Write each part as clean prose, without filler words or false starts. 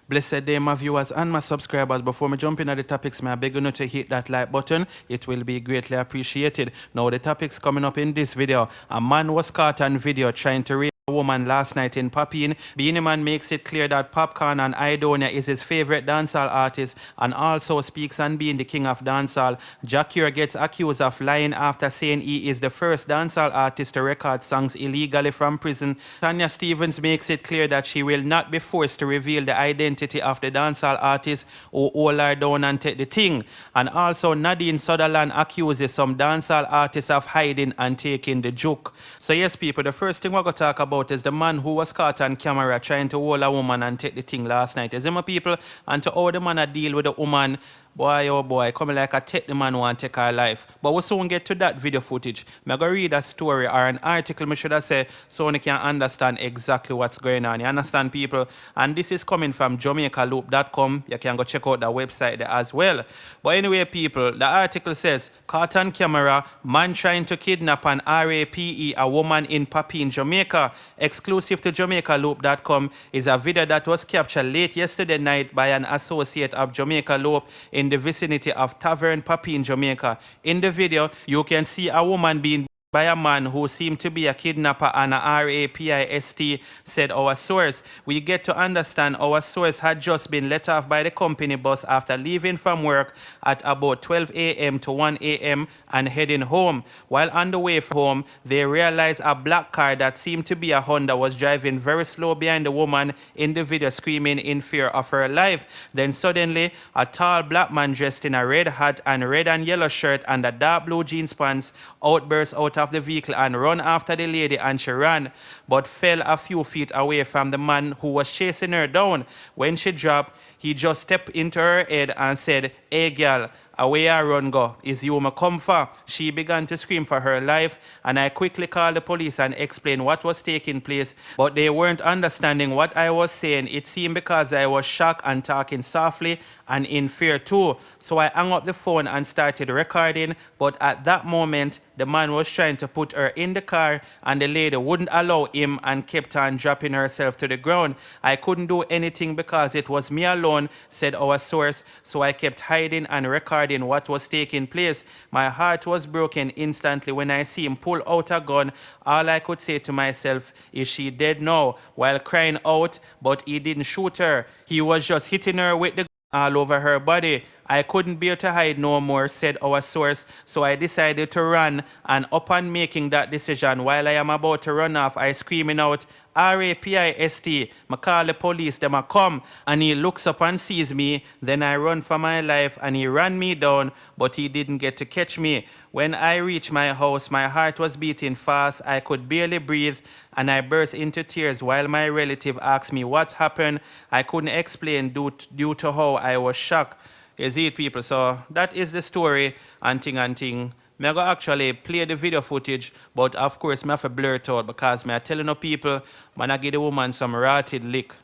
Blessed day, my viewers and my subscribers. Before me jump into the topics, may I beg you to hit that like button. It will be greatly appreciated. Now, the topics coming up in this video. A man was caught on video trying to rape a woman last night in Popcaan. Beenie Man makes it clear that Popcaan and Idonia is his favorite dancehall artist and also speaks on being the king of dancehall. Jacure gets accused of lying after saying he is the first dancehall artist to record songs illegally from prison. Tanya Stevens makes it clear that she will not be forced to reveal the identity of the dancehall artist who hold her down and take the thing. And also Nadine Sutherland accuses some dancehall artists of hiding and taking the joke. So yes, people, the first thing we're going to talk about is the man who was caught on camera trying to hold a woman and take the thing last night. Is it my people? And to how the man a deal with the woman, boy oh boy, coming like I take the man who want to take her life. But we'll soon get to that video footage. I'm going to read a story or an article, I should have said, so you can understand exactly what's going on. You understand, people? And this is coming from JamaicaLoop.com. You can go check out the website there as well. But anyway, people, the article says, caught on camera, man trying to kidnap and rape a woman in Popcaan, Jamaica. Exclusive to JamaicaLoop.com is a video that was captured late yesterday night by an associate of Jamaica Loop in the vicinity of Tavern Popcaan, Jamaica. In the video, you can see a woman being by a man who seemed to be a kidnapper and a rapist, said our source. We get to understand our source had just been let off by the company bus after leaving from work at about 12 a.m. to 1 a.m. and heading home. While on the way from home, they realized a black car that seemed to be a Honda was driving very slow behind the woman in the video, screaming in fear of her life. Then suddenly, a tall black man dressed in a red hat and red and yellow shirt and a dark blue jeans pants outburst out of the vehicle and run after the lady, and she ran but fell a few feet away from the man who was chasing her down. When she dropped, he just stepped into her head and said, "Hey girl, away I run go. Is you me come for?" She began to scream for her life, and I quickly called the police and explained what was taking place, but they weren't understanding what I was saying. It seemed because I was shocked and talking softly and in fear too. So I hung up the phone and started recording, but at that moment, the man was trying to put her in the car and the lady wouldn't allow him and kept on dropping herself to the ground. I couldn't do anything because it was me alone, said our source, so I kept hiding and recording what was taking place. My heart was broken instantly when I see him pull out a gun. All I could say to myself, is she dead now? While crying out, but he didn't shoot her. He was just hitting her with the all over her body. I couldn't bear to hide no more, said our source, so I decided to run, and upon making that decision, while I am about to run off, I screaming out, "RAPIST, I call the police, them a come," and he looks up and sees me. Then I run for my life, and he ran me down, but he didn't get to catch me. When I reached my house, my heart was beating fast, I could barely breathe, and I burst into tears while my relative asked me what happened. I couldn't explain due to how I was shocked. You see it, people? So that is the story and thing and thing. Me go actually play the video footage, but of course me have to blur it out because me are telling the people, man, I give the woman some rotted lick.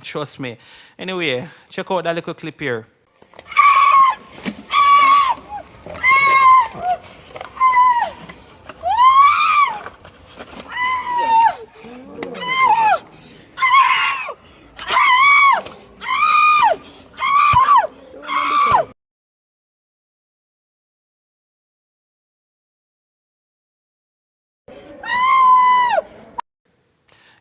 Trust me. Anyway, check out that little clip here.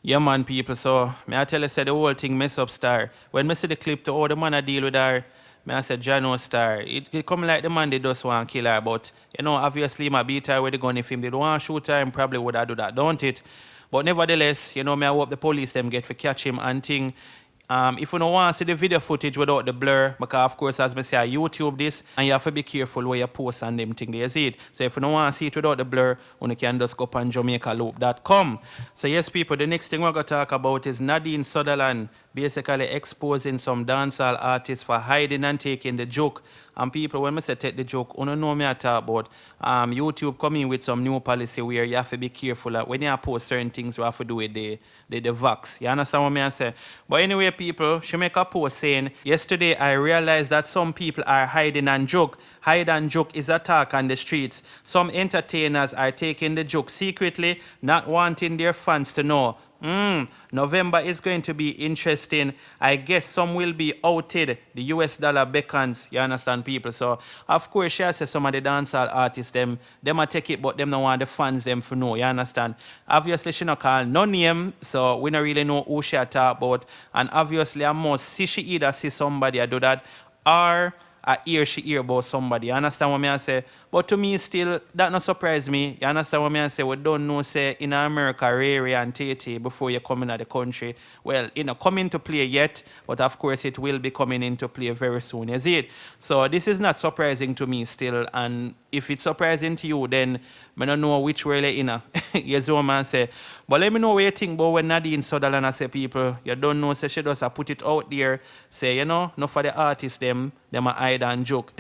Yeah, man, people. So, may I tell you, say the whole thing mess up star. When me see the clip to how the man I deal with her, me I say, Jano star. It come like the man they just want to kill her, but, you know, obviously, my beat her with the gun. If him did want to shoot her, him probably would have do that, don't it? But nevertheless, you know, me I hope the police them get to catch him and thing. If you don't want to see the video footage without the blur, because of course, as I say, I YouTube this, and you have to be careful where you post and them thing, you see it. So if you don't want to see it without the blur, you can just go up on JamaicaLoop.com. So yes, people, the next thing we're going to talk about is Nadine Sutherland basically exposing some dancehall artists for hiding and taking the joke. And people, when I say take the joke, you don't know me I talk about. YouTube coming with some new policy where you have to be careful. When you post certain things, you have to do with the Vox. You understand what I say? But anyway, people, she make a post saying, yesterday I realized that some people are hiding and joke. Hide and joke is a talk on the streets. Some entertainers are taking the joke secretly, not wanting their fans to know. November is going to be interesting. I guess some will be outed. The US dollar beckons, you understand, people. So, of course, she says some of the dancehall artists, them a take it, but them don't want the fans them for know, you understand. Obviously, she not call no name, so we don't really know who she talk about. And obviously, I must see she either see somebody I do that, or I hear about somebody. You understand what I say? But to me, still, that not surprise me. You understand what I say? We don't know, say, in America, Riri and Tete, before you come into the country. Well, you know, come into play yet, but of course it will be coming into play very soon. You see it? So this is not surprising to me still. And if it's surprising to you, then I don't know which way you're in. Yes, what man say. But let me know what you think about when Nadine Sutherland I say, people, you don't know, say she just put it out there, say, you know, not for the artists, them a hide and joke.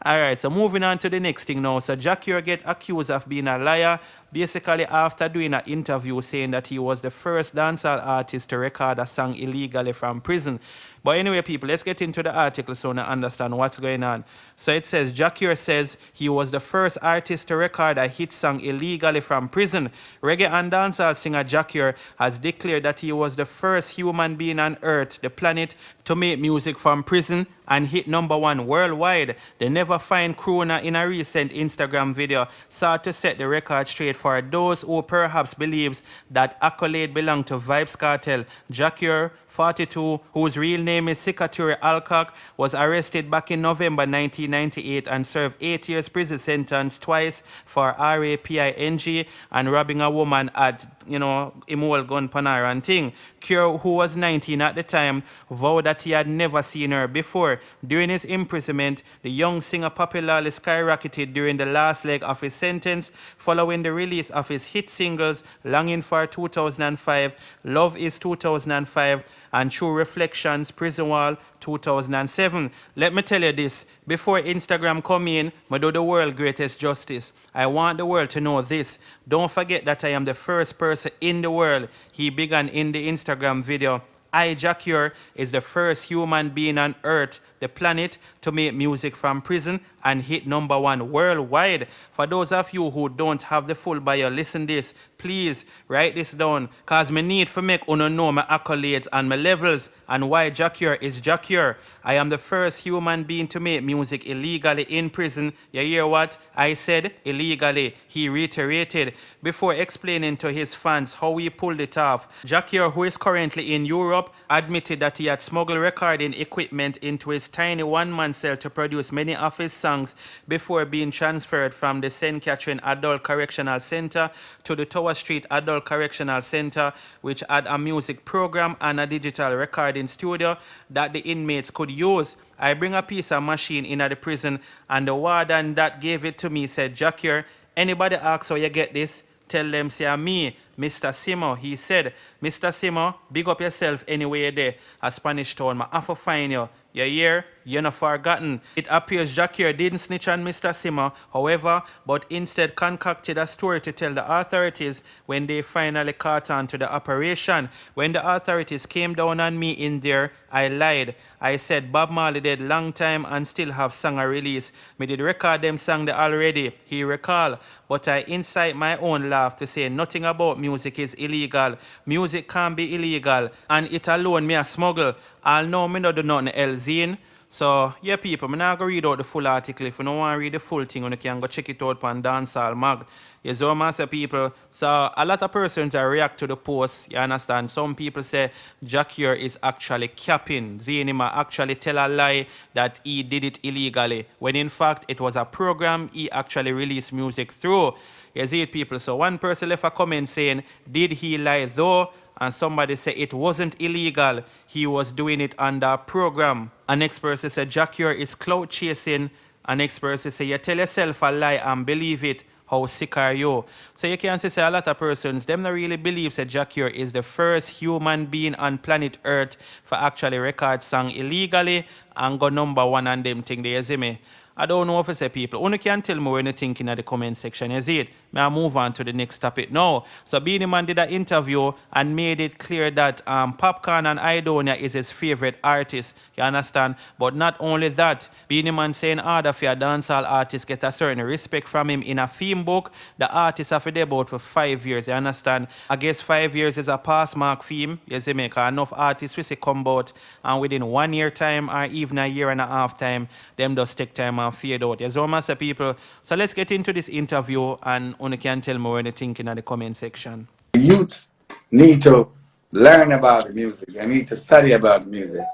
All right, so moving on to the next thing now. So Jackie get accused of being a liar, basically after doing an interview saying that he was the first dancehall artist to record a song illegally from prison. But anyway, people, let's get into the article so we understand what's going on. So it says, Jackie says he was the first artist to record a hit song illegally from prison. Reggae and dancehall singer Jackie has declared that he was the first human being on Earth, the planet, to make music from prison and hit #1 worldwide. The Never Find crooner in a recent Instagram video sought to set the record straight for those who perhaps believes that accolade belonged to Vybz Kartel. Jackie, 42, whose real name is Sikaturi Alcock, was arrested back in November 1998 and served 8 years prison sentence twice for raping and robbing a woman at, Imol Gun Panara and thing. Cure, who was 19 at the time, vowed that he had never seen her before. During his imprisonment, the young singer popularly skyrocketed during the last leg of his sentence, following the release of his hit singles Longing for 2005, Love is 2005, and True Reflections, Prison Wall 2007. Let me tell you this, before Instagram come in, I do the world greatest justice. I want the world to know this. Don't forget that I am the first person in the world. He began in the Instagram video. I, Jackie, is the first human being on Earth, the planet, to make music from prison and hit #1 worldwide. For those of you who don't have the full bio, listen this. Please write this down, cause me need for make uno know my accolades and my levels and why Jackie is Jackie. I am the first human being to make music illegally in prison. You hear what? I said illegally, he reiterated, before explaining to his fans how he pulled it off. Jackie, who is currently in Europe, admitted that he had smuggled recording equipment into his tiny one-man cell to produce many of his songs before being transferred from the St. Catherine Adult Correctional Center to the Tower Street Adult Correctional Center, which had a music program and a digital recording studio that the inmates could use. I bring a piece of machine in at the prison, and the warden that gave it to me said, Jackie, anybody asks how you get this, tell them say me, Mr. Simo. He said, Mr. Simo, big up yourself anyway you're there. A Spanish town, I have to find you. You hear? You're not forgotten. It appears Jackie didn't snitch on Mr. Simo, however, but instead concocted a story to tell the authorities when they finally caught on to the operation. When the authorities came down on me in there, I lied. I said Bob Marley did long time and still have song a release. Me did record them song there already, he recall. But I incite my own laugh to say nothing about music is illegal. Music can't be illegal, and it alone me a smuggle. I'll know me not do nothing else in. So, yeah, people, I'm not going to read out the full article. If you don't want to read the full thing, you can go check it out on Dancehall Mag. You see what I say, people? So, a lot of persons react to the post, you understand? Some people say Jackie is actually capping. Zinima actually tell a lie that he did it illegally, when in fact it was a program he actually released music through. You see it, people? So, one person left a comment saying, did he lie though? And somebody said it wasn't illegal. He was doing it under a program. An next person said Jackie is clout chasing. An next person said you tell yourself a lie and believe it. How sick are you? So you can say a lot of persons, them not really believe that Jackie is the first human being on planet Earth for actually record song illegally and go #1 on them thing, they see me. I don't know if I say people. Only can tell me what you think in the comment section. You see it? May I move on to the next topic now. So Beenie Man did an interview and made it clear that Popcaan and Idonia is his favorite artist. You understand? But not only that, Beenie Man saying order for a dancehall artist get a certain respect from him in a theme book. The artist have to about for 5 years. You understand? I guess 5 years is a pass mark theme. You see me? Because enough artists we see come out and within 1 year time or even a year and a half time, them just take time and fade out. Yes, so say people. So let's get into this interview and you can tell me what you think in the comment section. Youths need to learn about the music. They need to study about music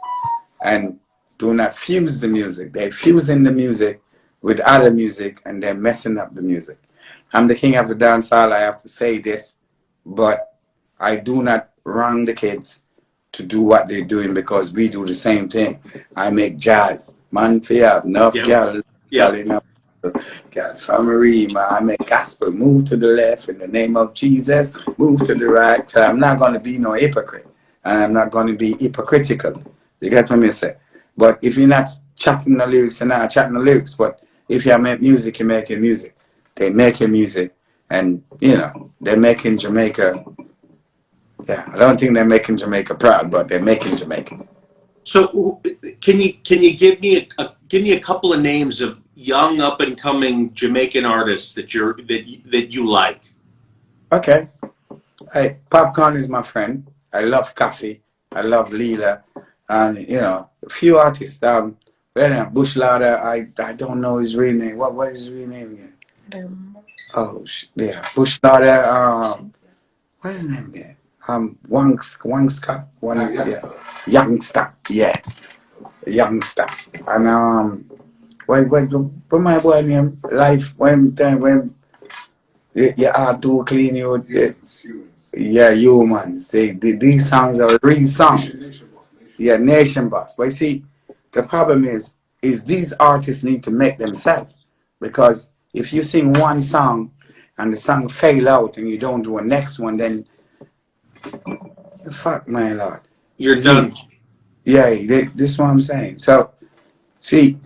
and do not fuse the music. They're fusing the music with other music and they're messing up the music. I'm the king of the dancehall, I have to say this, but I do not wrong the kids to do what they're doing because we do the same thing. I make jazz. Man, for you, enough girl, enough. God, family, I make gospel. Move to the left in the name of Jesus. Move to the right. So I'm not going to be no hypocrite. And I'm not going to be hypocritical. You get what I say? But if you're not chatting the lyrics, you're not chatting the lyrics. But if you make music, you're making music. They making music. And, you know, they're making Jamaica. Yeah, I don't think they're making Jamaica proud, but they're making Jamaica. So can you give me a couple of names of young up and coming Jamaican artists that you like? Okay. Hey, Popcaan is my friend. I love Coffee. I love Leela. And you know, a few artists. Bush Lauder, I don't know his real name. What is his real name again? Oh yeah. Bush Lauder, what is his name again? Wangska. Youngster. Yeah. Youngster. And what my boy name? Life when you are too clean, yeah, you man. See, these songs are real songs. Yeah, nation boss. But you see, the problem is these artists need to make themselves. Because if you sing one song and the song fail out and you don't do a next one, then fuck my lord. You're done. Yeah, this is what I'm saying. So, see,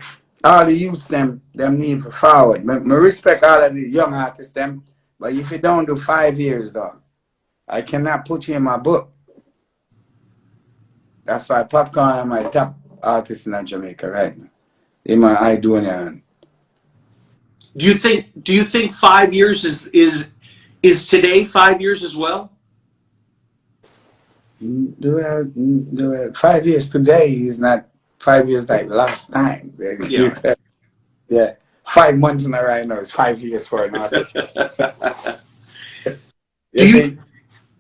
all the youths them need for forward. I respect all of the young artists them, but if you don't do 5 years, dog, I cannot put you in my book. That's why Popcaan are my top artist in Jamaica right now. In my Idonia. Do you think 5 years is today 5 years as well? Well, 5 years today is not 5 years like last time. Yeah. Yeah. 5 months in a right now is 5 years for an artist.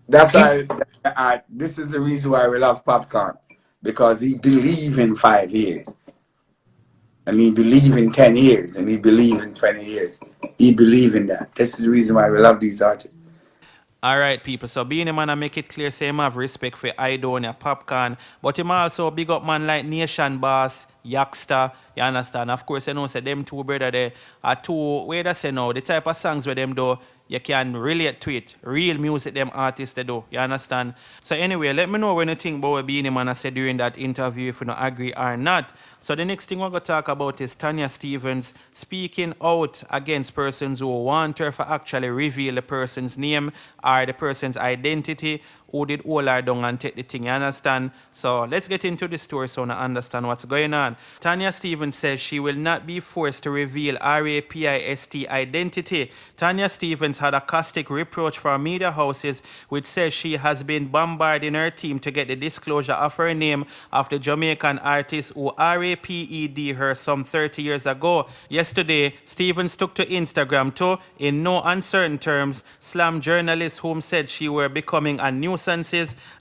That's why this is the reason why we love Popcaan. Because he believe in 5 years. And he believe in 10 years. And he believe in 20 years. He believe in that. This is the reason why we love these artists. Alright people, so Beenie Man I make it clear say him have respect for Idonia, Popcaan, but him also big up man like Nation Boss, Yakster, you understand? Of course you know say them two brother they are two, where they say now, the type of songs where them do, you can relate to it. Real music them artists they do, you understand? So anyway, let me know when you think about what Beenie Man I said during that interview if you don't agree or not. So the next thing we're going to talk about is Tanya Stephens speaking out against persons who want her to actually reveal the person's name or the person's identity, who did all her down and take the thing, you understand? So let's get into the story so I understand what's going on. Tanya Stephens says she will not be forced to reveal RAPIST identity. Tanya Stephens had a caustic reproach from media houses which says she has been bombarding her team to get the disclosure of her name of the Jamaican artist who RAPED her some 30 years ago. Yesterday, Stephens took to Instagram to, in no uncertain terms, slam journalists whom said she were becoming a nuisance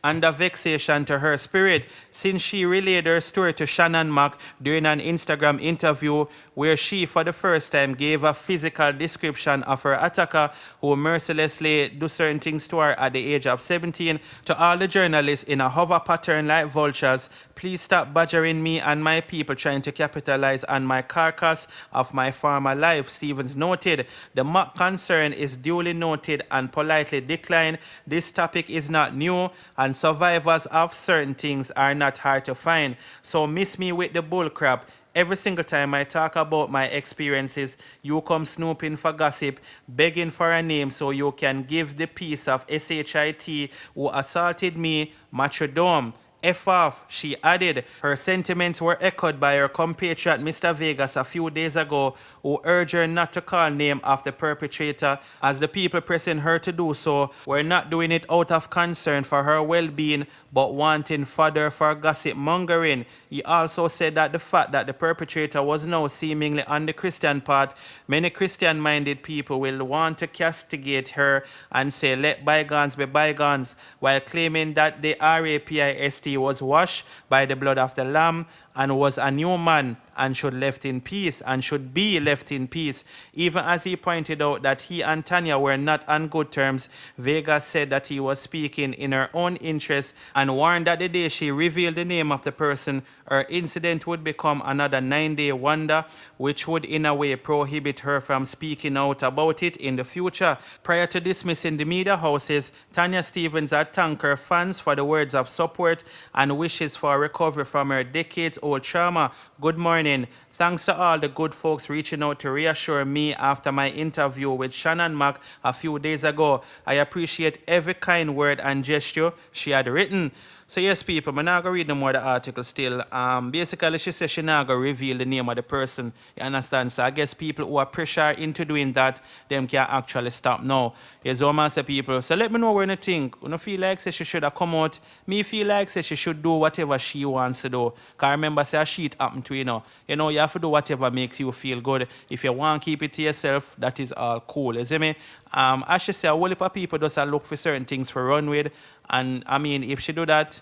and a vexation to her spirit, since she relayed her story to Shannon Mack during an Instagram interview where she for the first time gave a physical description of her attacker who mercilessly do certain things to her at the age of 17. To all the journalists in a hover pattern like vultures, please stop badgering me and my people trying to capitalize on my carcass of my former life, Stephens noted. The mock concern is duly noted and politely declined. This topic is not new and survivors of certain things are not hard to find. So miss me with the bullcrap. Every single time I talk about my experiences, you come snooping for gossip, begging for a name so you can give the piece of SHIT who assaulted me, Matrodome. F off, she added. Her sentiments were echoed by her compatriot Mr. Vegas a few days ago, who urged her not to call name of the perpetrator, as the people pressing her to do so were not doing it out of concern for her well-being, but wanting fodder for gossip mongering. He also said that the fact that the perpetrator was now seemingly on the Christian path, many Christian-minded people will want to castigate her and say let bygones be bygones, while claiming that the RAPIST was washed by the blood of the Lamb and was a new man and should left in peace and should be left in peace. Even as he pointed out that he and Tanya were not on good terms, Vegas said that he was speaking in her own interest and warned that the day she revealed the name of the person, her incident would become another 9-day wonder, which would in a way prohibit her from speaking out about it in the future. Prior to dismissing the media houses, Tanya Stephens had thanked her fans for the words of support and wishes for a recovery from her decades-old trauma. Good morning. Thanks to all the good folks reaching out to reassure me after my interview with Shannon Mack a few days ago. I appreciate every kind word and gesture she had written. So yes, people, I'm not going to read no more of the article still. Basically, she said she not going to reveal the name of the person. You understand? So I guess people who are pressured into doing that, them can actually stop now. Yes, what I say, people. So let me know what you think. You feel like say she should have come out. Me feel like say she should do whatever she wants to do. Because remember, say a shit happened to you, you have to do whatever makes you feel good. If you want to keep it to yourself, that is all cool. You see me? As she say, a whole heap of people just look for certain things for run with. And I mean, if she do that,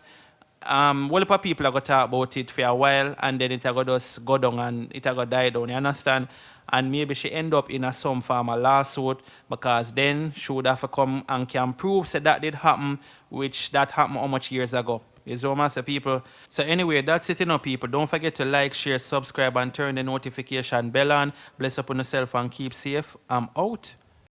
whole heap of people are going to talk about it for a while, and then it will just go down and it will go die down, you understand? And maybe she end up in some form of lawsuit, because then she would have to come and can prove that did happen, which that happened how much years ago. Is what I say, people. So anyway, that's it, people. Don't forget to like, share, subscribe, and turn the notification bell on. Bless up on yourself and keep safe. I'm out.